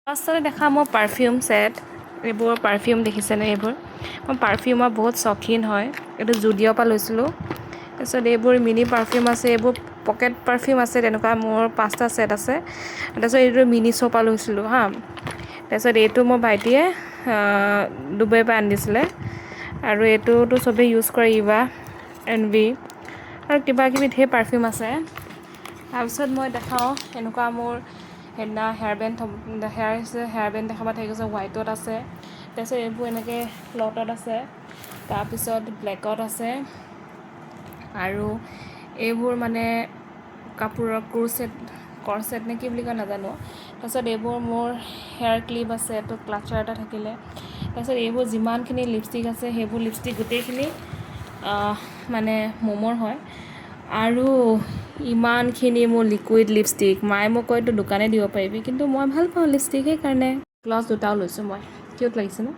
ফাৰ্ষ্টতে দেখা মোৰ পাৰফিউম ছেট এইবোৰ পাৰফিউম দেখিছেনে এইবোৰ মই পাৰফিউমৰ বহুত চখিন হয় এইটো জুডিঅ'ৰ পৰা লৈছিলোঁ তাৰপিছত এইবোৰ মিনি পাৰফিউম আছে এইবোৰ পকেট পাৰফিউম আছে তেনেকুৱা মোৰ 5টা ছেট আছে তাৰপিছত এইটো মিনিছৰ পৰা লৈছিলোঁ হা তাৰপিছত এইটো মোৰ ভাইটিয়ে ডুবাইৰ পৰা আনি দিছিলে আৰু এইটোতো চবেই ইউজ কৰে ইভা এনভি আৰু কিবা কিবি ধেৰ পাৰফিউম আছে তাৰপিছত মই দেখাওঁ এনেকুৱা মোৰ সেইদিনা হেয়াৰ বেণ্ড দেখাব থাকি গৈছে হোৱাইটত আছে তাৰপিছত এইবোৰ এনেকৈ লটত আছে তাৰপিছত ব্লেকত আছে আৰু এইবোৰ মানে কাপোৰৰ কৰছেট নে কি বুলি কয় নাজানো তাৰপিছত এইবোৰ মোৰ হেয়াৰ ক্লিপ আছে এইটো ক্লাচাৰ এটা থাকিলে তাৰপিছত এইবোৰ যিমানখিনি লিপষ্টিক আছে সেইবোৰ লিপষ্টিক গোটেইখিনি মানে মমৰ হয় আৰু ইমানখিনি মোৰ লিকুইড লিপষ্টিক মায়ে মোক কয়তো দোকানে দিব পাৰিবি কিন্তু মই ভাল পাওঁ লিপষ্টিক সেইকাৰণে গ্লছ দুটাও লৈছোঁ মই কিউট লাগিছে ন